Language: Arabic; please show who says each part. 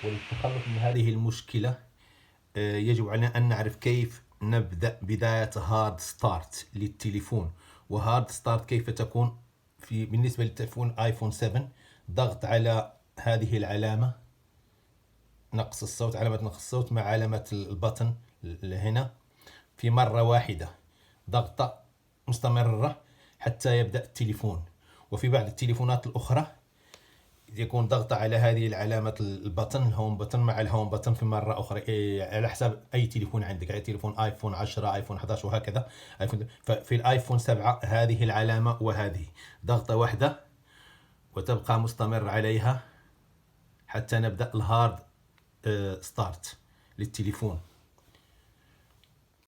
Speaker 1: وللتخلص من هذه المشكلة يجب علينا أن نعرف كيف نبدأ بداية هارد ستارت للتليفون. وهارد ستارت كيف تكون بالنسبة للتليفون آيفون 7، ضغط على هذه العلامة نقص الصوت، علامة نقص الصوت مع علامة البطن هنا في مرة واحدة، ضغطة مستمرة حتى يبدأ التليفون. وفي بعض التليفونات الأخرى يكون ضغط على هذه العلامة البطن، الهوم بطن مع الهوم بطن في مرة أخرى، على حسب أي تليفون عندك، أي تليفون آيفون 10 آيفون 11 وهكذا. ففي الآيفون 7 هذه العلامة وهذه ضغطة واحدة وتبقى مستمر عليها حتى نبدأ الهارد ستارت للتليفون.